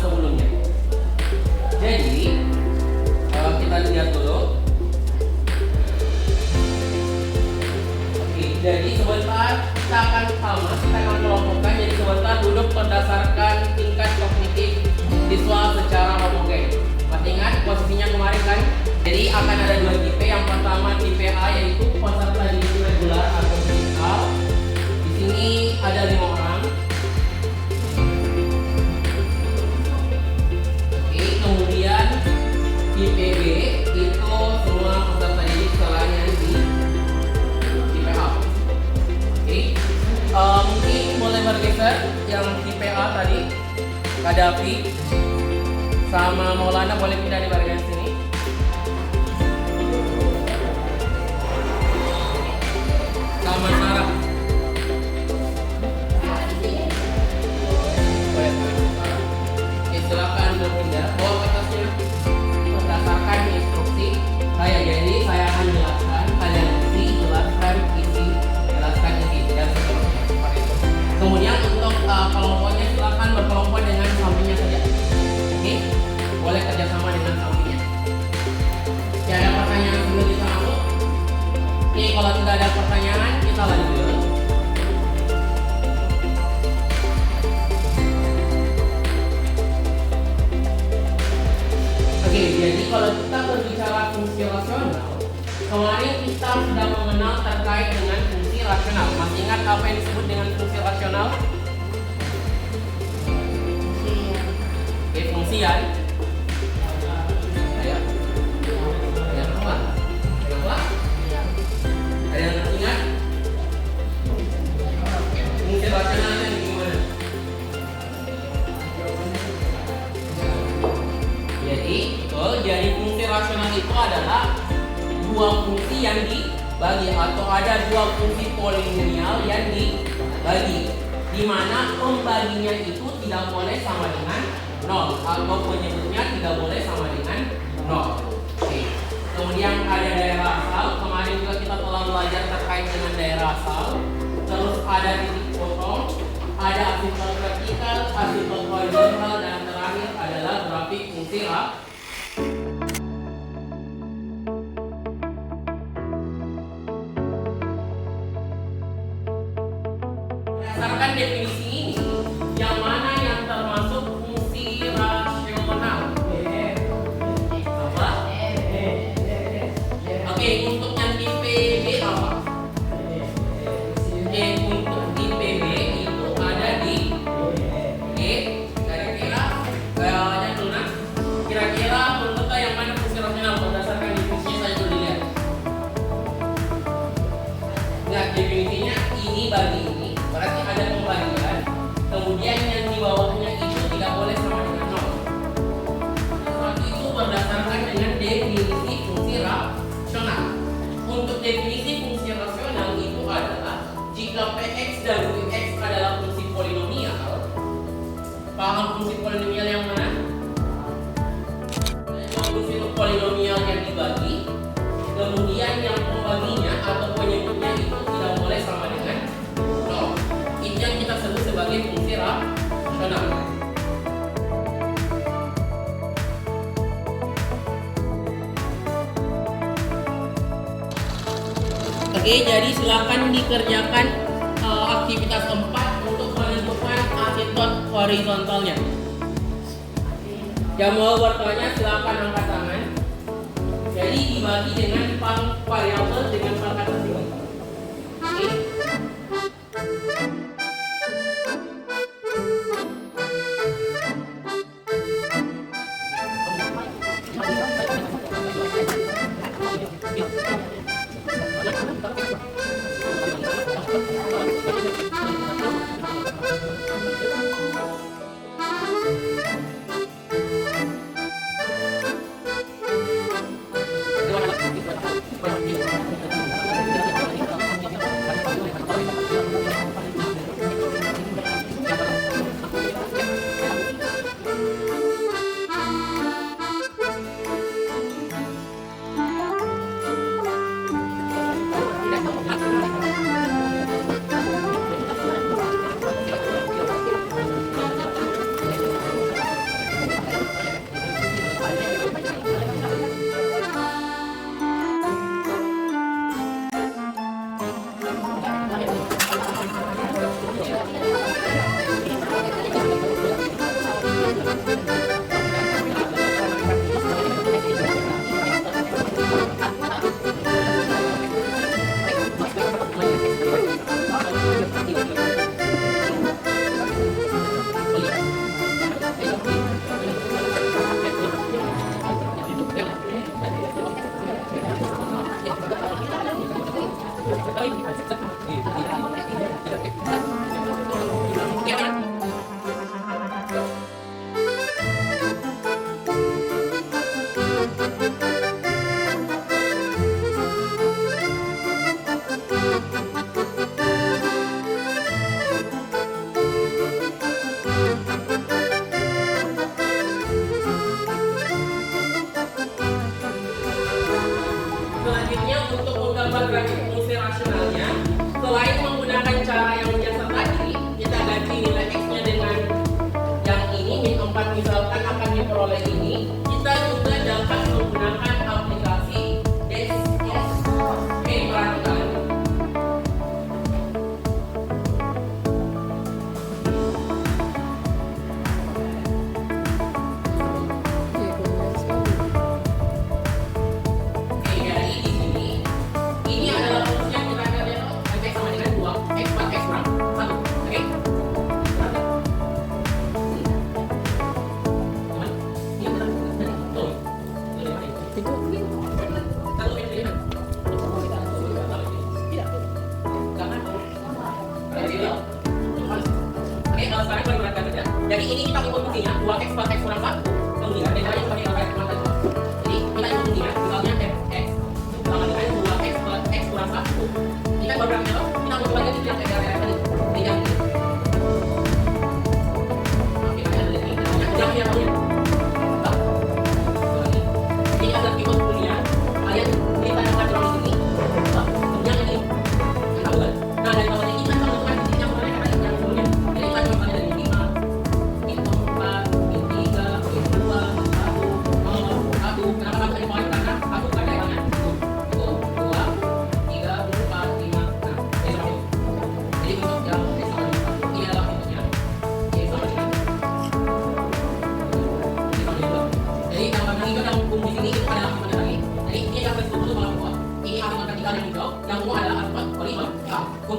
sebelumnya. Jadi kita lihat dulu. Oke, jadi sebentar kita akan kelompokkan. Jadi sebentar duduk berdasarkan tingkat kognitif siswa secara homogen. Masih ingat posisinya kemarin kan? Jadi akan ada dua tipe. Yang pertama tipe A, yaitu peserta didik regular atau fisikal. Di sini ada 5 orang. Oke, kemudian tipe B itu semua peserta didik selain di tipe A. Oke, mungkin boleh bergeser yang tipe A tadi. Kadafi sama Maulana boleh pindah di bagian sini. Sama Sarah. Oke, silakan berpindah. Bawa ke atasnya. Berdasarkan instruksi saya. Jadi saya akan jelaskan, kalian isi, jelaskan, isi, jelaskan, isi, dan seterusnya. Seperti itu. Kemudian untuk kelompoknya silakan berkelompok dengan sampingnya saja. Oke, boleh kerjasama dengan sampingnya. Ya, ada pertanyaan sebelum kita masuk? Oke, kalau tidak ada pertanyaan kita lanjut. Oke, jadi kalau kita berbicara fungsi rasional, kemarin kita sudah mengenal terkait dengan fungsi rasional. Masih ingat apa yang disebut dengan fungsi rasional? Oke, fungsian. Ayo. Yang apa? Yang apa? Ada yang ingat? Fungsi rasional yang gimana? Jadi fungsi rasional itu adalah dua fungsi yang dibagi, atau ada dua fungsi polinomial yang dibagi, di mana pembaginya itu tidak boleh sama dengan 0 atau penyebutnya tidak boleh sama dengan 0. Oke. Kemudian ada daerah asal. Kemarin juga kita telah belajar terkait dengan daerah asal. Terus ada titik potong, ada asimptot vertikal, asimptot horizontal, dan terakhir adalah grafik fungsi rasional. Berdasarkan definisi ini, yang mana yang termasuk fungsi rasional? Apa? Oke, untuk yang tipe B apa? Oke, untuk tipe B itu ada di D. Kira-kira kira-kira menurut yang mana fungsi rasional berdasarkan definisinya saya dulu lihat. Nah, definisinya ini bagi ini. Berarti ada pembagian, kemudian yang di bawahnya itu tidak boleh sama dengan 0. Seperti itu berdasarkan dengan definisi fungsi rasional. Untuk definisi fungsi rasional itu adalah jika Px dan Qx adalah fungsi polinomial. Paham fungsi polinomial yang mana? Fungsi polinomial yang dibagi, kemudian yang pembaginya atau penyebutnya itu tidak boleh sama dengan 0. Ini yang kita sebut sebagai fungsi rasional. Oke, jadi silakan dikerjakan aktivitas 4 untuk menentukan asimptot horizontalnya. Yang mau bertanya silakan angkat tangan. Jadi dibagi dengan variabel dengan pangkat tinggi. Oke.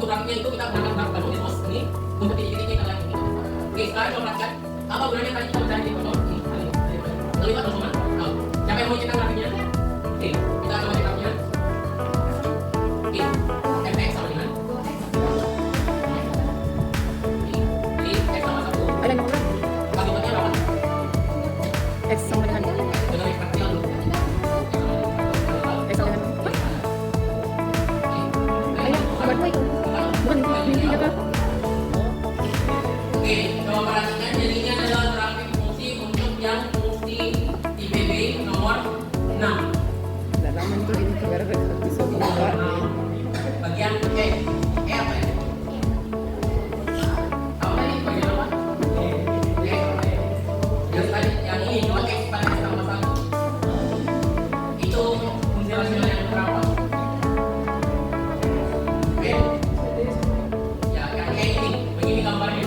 untuk grafiknya itu kita gunakan grafik baru di pos ini untuk titik-titiknya kita lihat ini. Oke, sekarang coba perhatikan apa gunanya tadi kita mencari foto ini. Terlihat atau semua? Tahu. Siapa yang mau cetak grafiknya? Oke, kita coba cetaknya. Oke, fx sama dengan ini x sama 1. Ada yang ngomong? Bagi bentuknya berapa? X sama dengan Dengan x kecil dulu. X sama dengan ayo, buat gue bukan mimpi apa? Oke, coba perhatikan jadinya adalah grafik fungsi untuk yang fungsi IPB nomor 6. Udah lama itu ini gara-gara episode ini Pak. Bagian E. E apa ya? Apa tadi? Bagian apa? E. Yang tadi, yang ini dua X pada X tambah 1. Itu fungsi rasional yang berapa? Oke. Ya, yang E ini. Begini gambarnya.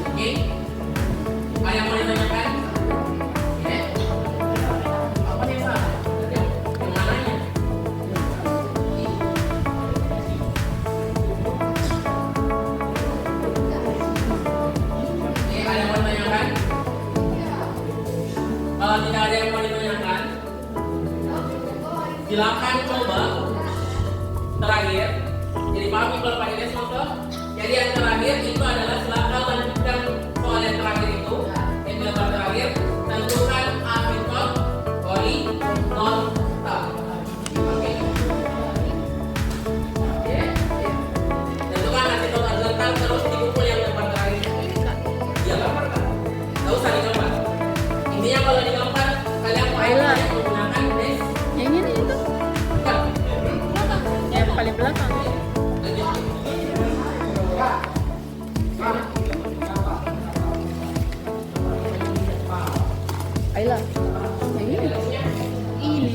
Oke. Ada yang mau ditanyakan? Oke. Apa yang salah? Yang mananya? Oke, ada yang mau ditanyakan? Kalau tidak ada yang mau ditanyakan, silakan coba terakhir. Jadi pahami kalau Pak Ines maksud? Jadi yang terakhir itu adalah silakan lanjutkan soal yang terakhir itu. Yang gambar terakhir, tentukan asimptot horizontal. Oke. Ya. Tentukan asimptot horizontal terus dikumpul yang gambar terakhir. Iya gambar kan? Nggak usah digambar. Intinya kalau digambar kalian Baiklah. menggunakan base. Yang ini itu Bukan. yang paling belakang. Ayolah. Yang ini. Ini.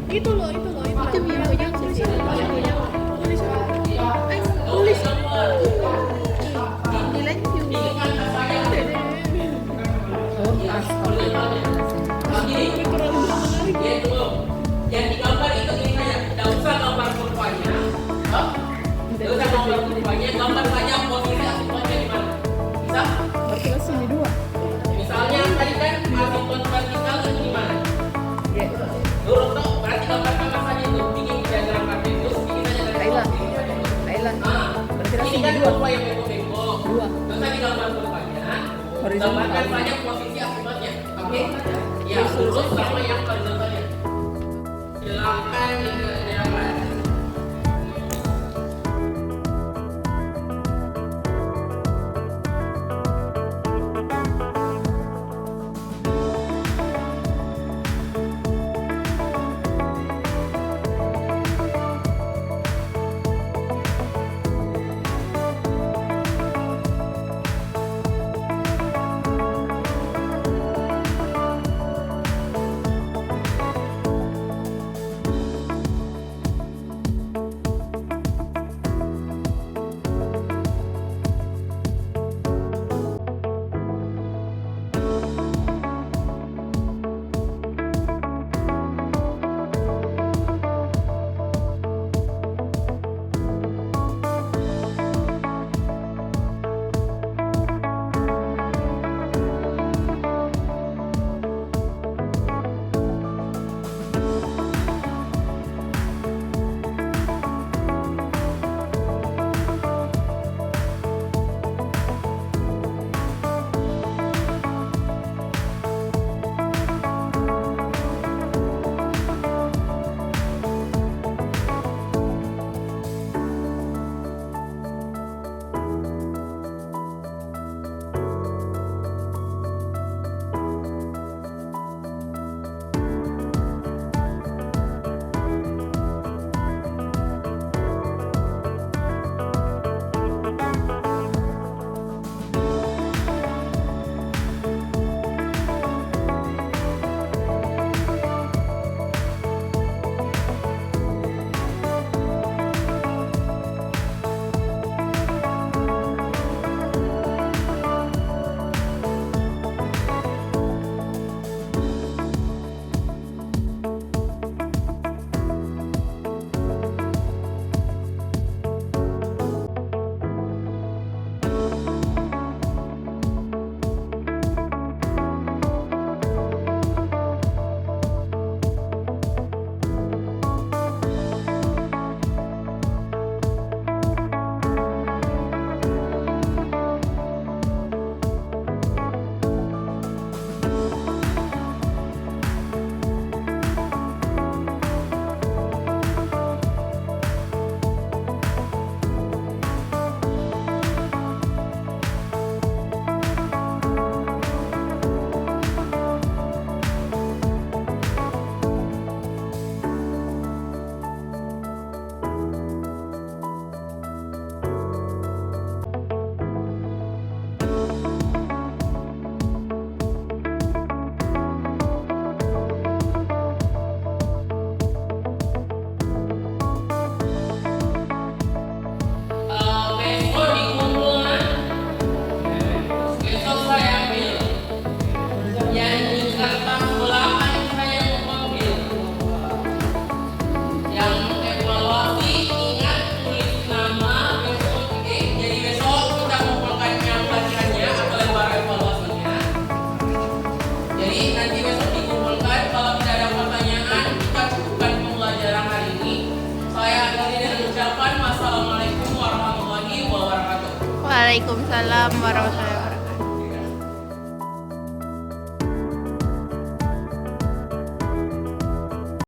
Itu loh, itu loh, itu. Itu yang punya sih. Yang punya. Tulis. Nilainya juga. Oh, Yang digambar itu ini saja, tidak usah gambar kurvanya. Tidak usah gambar kurvanya, gambar saja posisi asimptotnya di mana. Bisa? berarti kan sini dua. Misalnya tadi kan asimptot vertikal itu di mana? Ya. Lurus toh, berarti gambar kamar saja itu, bikin diagram kartesius, bikin saja dari Ayolah. bawah, bikin saja. Ayolah. Nah, Berarti kan ini sini kan dua. kurva yang bengkok-bengkok. Dua. Terus tadi gambar kurvanya, Horizontal. gambarkan saja posisi asimptotnya. Oke? Ya, lurus sama yang horizontalnya. Silakan dikerjakan. Waalaikumsalam warahmatullahi